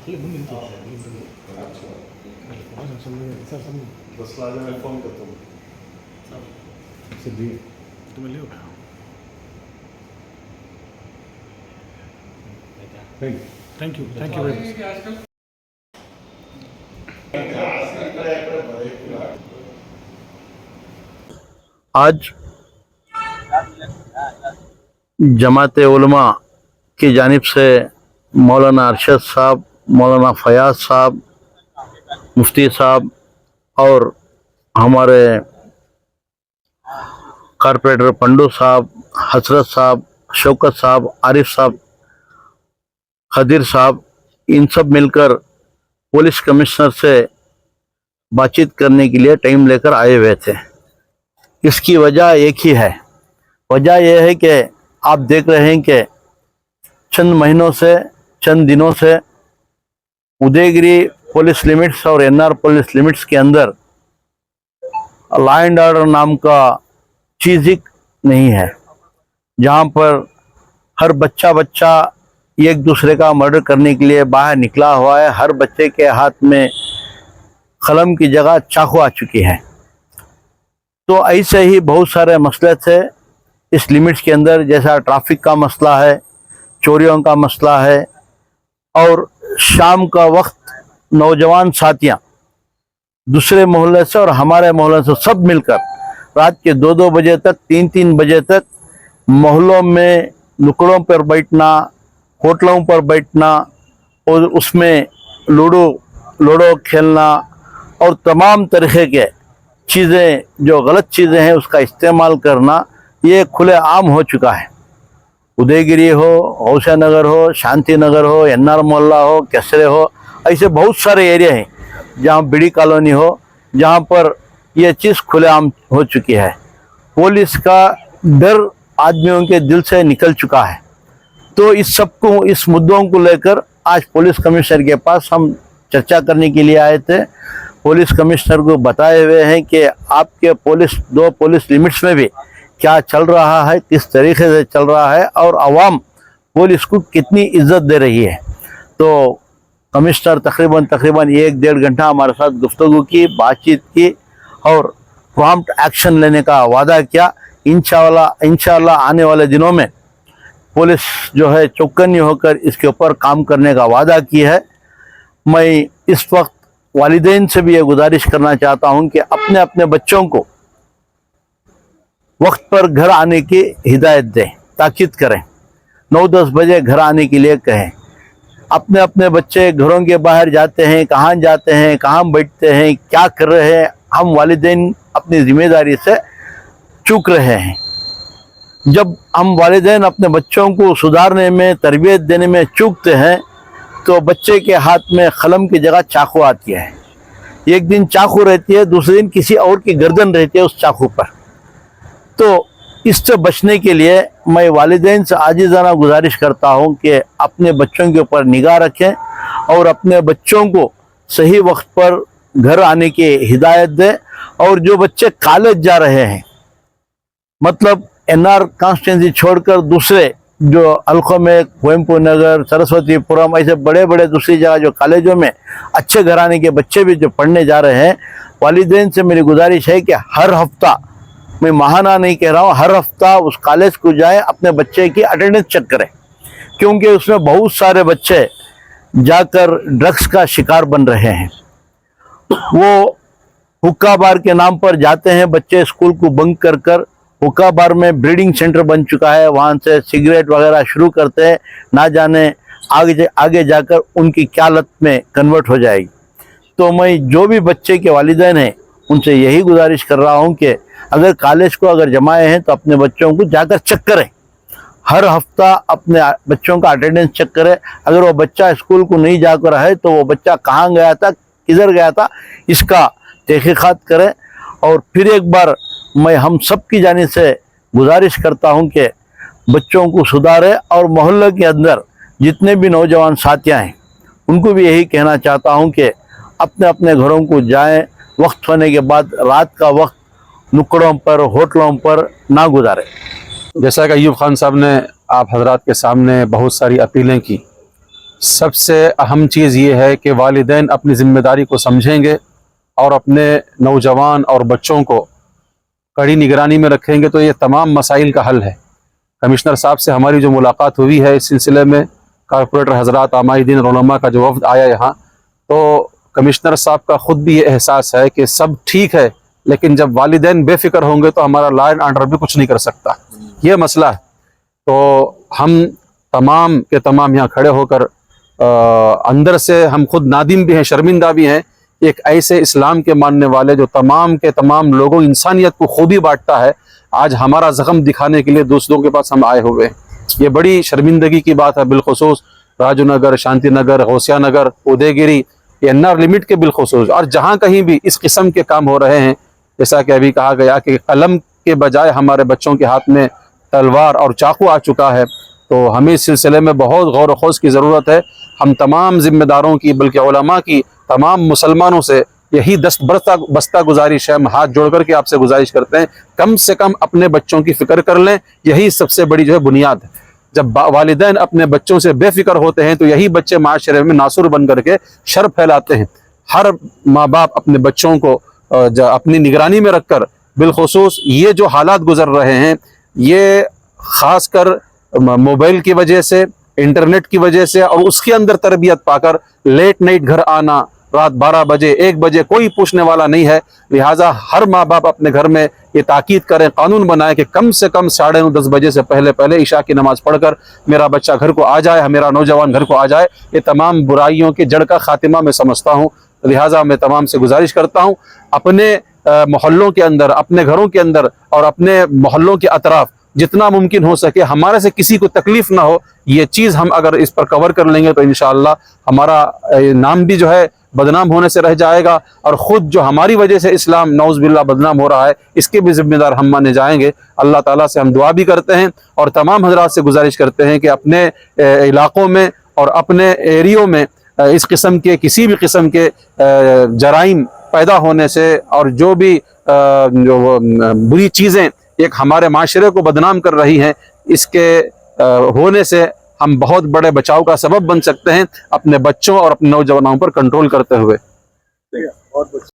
बस आ जाए, मैं फोन करता हूँ। तुम्हें ले थैंक यू वेरी मच। आज जमात उलमा की जानिब से मौलाना अरशद साहब, मौलाना फयाज साहब, मुफ्ती साहब और हमारे कारपोरेटर पंडू साहब, हसरत साहब, शौकत साहब, आरिफ साहब, खदीर साहब, इन सब मिलकर पुलिस कमिश्नर से बातचीत करने के लिए टाइम लेकर आए हुए थे। इसकी वजह एक ही है। वजह यह है कि आप देख रहे हैं कि चंद महीनों से, चंद दिनों से उदयगिरी पुलिस लिमिट्स और एनआर पुलिस लिमिट्स के अंदर लॉ एंड ऑर्डर नाम का चीज़ ही नहीं है, जहां पर हर बच्चा एक दूसरे का मर्डर करने के लिए बाहर निकला हुआ है। हर बच्चे के हाथ में कलम की जगह चाकू आ चुकी है। तो ऐसे ही बहुत सारे मसले थे इस लिमिट्स के अंदर, जैसा ट्रैफिक का मसला है, चोरियों का मसला है, और शाम का वक्त नौजवान साथियां दूसरे मोहल्ले से और हमारे मोहल्ले से सब मिलकर रात के 2-2 बजे तक, 3-3 बजे तक मोहल्लों में नुक्कड़ों पर बैठना, होटलों पर बैठना और उसमें लूडो खेलना और तमाम तरीके के चीज़ें जो गलत चीज़ें हैं उसका इस्तेमाल करना, ये खुले आम हो चुका है। उदयगिरी हो, हौसा नगर हो, शांति नगर हो, एनआर मोहल्ला हो, केसरे हो, ऐसे बहुत सारे एरिया हैं जहाँ बीड़ी कॉलोनी हो, जहाँ पर यह चीज़ खुलेआम हो चुकी है। पुलिस का डर आदमियों के दिल से निकल चुका है। तो इस सबको, इस मुद्दों को लेकर आज पुलिस कमिश्नर के पास हम चर्चा करने के लिए आए थे। पुलिस कमिश्नर को बताए हुए हैं कि आपके दो पुलिस लिमिट्स में भी क्या चल रहा है, किस तरीके से चल रहा है और आवाम पुलिस को कितनी इज्जत दे रही है। तो कमिश्नर तकरीबन 1-1.5 घंटा हमारे साथ गुफ्तगू की, बातचीत की और प्रॉम्प्ट एक्शन लेने का वादा किया। इंशाअल्लाह आने वाले दिनों में पुलिस जो है चौकन्नी होकर इसके ऊपर काम करने का वादा की है। मैं इस वक्त वालिदैन से भी ये गुजारिश करना चाहता हूं कि अपने अपने बच्चों को वक्त पर घर आने की हिदायत दें, ताकीद करें, 9-10 बजे घर आने के लिए कहें। अपने अपने बच्चे घरों के बाहर जाते हैं, कहाँ जाते हैं, कहाँ बैठते हैं, क्या कर रहे हैं, हम वालिदैन अपनी जिम्मेदारी से चूक रहे हैं। जब हम वालिदैन अपने बच्चों को सुधारने में, तरबियत देने में चूकते हैं तो बच्चे के हाथ में कलम की जगह चाकू आती है। एक दिन चाकू रहती है, दूसरे दिन किसी और की गर्दन रहती है उस चाकू पर। तो इससे बचने के लिए मैं वालिदैन से आजिज़ाना गुजारिश करता हूं कि अपने बच्चों के ऊपर निगाह रखें और अपने बच्चों को सही वक्त पर घर आने की हिदायत दें। और जो बच्चे कॉलेज जा रहे हैं, मतलब एनआर कॉन्स्टिट्यूंसी छोड़कर दूसरे जो अलखो में, कोयम्पू नगर, सरस्वतीपुरम, ऐसे बड़े बड़े दूसरी जगह जो कॉलेजों में अच्छे घराने के बच्चे भी जो पढ़ने जा रहे हैं, वालिदैन से मेरी गुजारिश है कि हर हफ्ता, मैं माहाना नहीं कह रहा हूँ, हर हफ्ता उस कॉलेज को जाए, अपने बच्चे की अटेंडेंस चेक करें, क्योंकि उसमें बहुत सारे बच्चे जाकर ड्रग्स का शिकार बन रहे हैं। वो हुक्का बार के नाम पर जाते हैं बच्चे, स्कूल को बंक कर हुक्का बार में ब्रीडिंग सेंटर बन चुका है, वहाँ से सिगरेट वगैरह शुरू करते हैं, ना जाने आगे जाकर उनकी क्या लत में कन्वर्ट हो जाएगी। तो मैं जो भी बच्चे के वालिदैन हैं उनसे यही गुजारिश कर रहा हूँ कि अगर कॉलेज को अगर जमाए हैं तो अपने बच्चों को जाकर चेक करें, हर हफ्ता अपने बच्चों का अटेंडेंस चेक करें। अगर वो बच्चा स्कूल को नहीं जाकर है तो वो बच्चा कहाँ गया था, किधर गया था, इसका तहकीकात करें। और फिर एक बार मैं हम सब की जानिब से गुजारिश करता हूं कि बच्चों को सुधारें और मोहल्ले के अंदर जितने भी नौजवान साथियां हैं उनको भी यही कहना चाहता हूं कि अपने अपने घरों को जाएं, वक्त होने के बाद रात का वक्त नुक्कड़ों पर, होटलों पर ना गुजारें। जैसा कि अयूब खान साहब ने आप हजरात के सामने बहुत सारी अपीलें की, سب سے اہم چیز یہ ہے کہ والدین اپنی ذمہ داری کو سمجھیں گے اور اپنے نوجوان اور بچوں کو کڑی نگرانی میں رکھیں گے تو یہ تمام مسائل کا حل ہے۔ کمشنر صاحب سے ہماری جو ملاقات ہوئی ہے اس سلسلے میں، کارپوریٹر حضرات، عامائی دین اور علماء کا جو وفد آیا یہاں، تو کمشنر صاحب کا خود بھی یہ احساس ہے کہ سب ٹھیک ہے، لیکن جب والدین بے فکر ہوں گے تو ہمارا لا اینڈ آرڈر بھی کچھ نہیں کر سکتا، یہ مسئلہ ہے۔ تو ہم تمام کے تمام یہاں کھڑے ہو کر اندر سے ہم خود نادم بھی ہیں، شرمندہ بھی ہیں، ایک ایسے اسلام کے ماننے والے جو تمام کے تمام لوگوں انسانیت کو خوبی بانٹتا ہے، آج ہمارا زخم دکھانے کے لیے دوسروں کے پاس ہم آئے ہوئے ہیں۔ یہ بڑی شرمندگی کی بات ہے، بالخصوص راجو نگر، شانتی نگر، غوثیہ نگر، ادے گیری، یہ NR لمٹ کے بالخصوص، اور جہاں کہیں بھی اس قسم کے کام ہو رہے ہیں، جیسا کہ ابھی کہا گیا کہ قلم کے بجائے ہمارے بچوں کے ہاتھ میں تلوار اور چاقو آ چکا ہے، تو ہمیں اس سلسلے میں بہت غور و خوض کی ضرورت ہے۔ ہم تمام ذمہ داروں کی، بلکہ علماء کی، تمام مسلمانوں سے یہی بستہ گزارش ہے، ہم ہاتھ جوڑ کر کے آپ سے گزارش کرتے ہیں، کم سے کم اپنے بچوں کی فکر کر لیں، یہی سب سے بڑی جو ہے بنیاد ہے۔ جب والدین اپنے بچوں سے بے فکر ہوتے ہیں تو یہی بچے معاشرے میں ناصر بن کر کے شر پھیلاتے ہیں۔ ہر ماں باپ اپنے بچوں کو اپنی نگرانی میں رکھ کر، بالخصوص یہ جو حالات گزر رہے ہیں، یہ خاص کر موبائل کی وجہ سے، انٹرنیٹ کی وجہ سے، اور اس کے اندر تربیت پا کر لیٹ نائٹ گھر آنا، رات 12 بجے 1 بجے کوئی پوچھنے والا نہیں ہے، لہٰذا ہر ماں باپ اپنے گھر میں یہ تاکید کریں، قانون بنائیں کہ کم سے کم 9:30 10 بجے سے پہلے عشاء کی نماز پڑھ کر میرا بچہ گھر کو آ جائے، میرا نوجوان گھر کو آ جائے۔ یہ تمام برائیوں کی جڑ کا خاتمہ میں سمجھتا ہوں، لہٰذا میں تمام سے گزارش کرتا ہوں، اپنے محلوں کے اندر، اپنے گھروں کے اندر اور اپنے محلوں کے اطراف جتنا ممکن ہو سکے ہمارے سے کسی کو تکلیف نہ ہو، یہ چیز ہم اگر اس پر کور کر لیں گے تو انشاءاللہ ہمارا نام بھی جو ہے بدنام ہونے سے رہ جائے گا، اور خود جو ہماری وجہ سے اسلام نعوذ باللہ بدنام ہو رہا ہے اس کے بھی ذمہ دار ہم مانے جائیں گے۔ اللہ تعالیٰ سے ہم دعا بھی کرتے ہیں اور تمام حضرات سے گزارش کرتے ہیں کہ اپنے علاقوں میں اور اپنے ایریوں میں اس قسم کے کسی بھی قسم کے جرائم پیدا ہونے سے اور جو بھی بری چیزیں ایک ہمارے معاشرے کو بدنام کر رہی ہیں، اس کے ہونے سے ہم بہت بڑے بچاؤ کا سبب بن سکتے ہیں، اپنے بچوں اور اپنے نوجوانوں پر کنٹرول کرتے ہوئے۔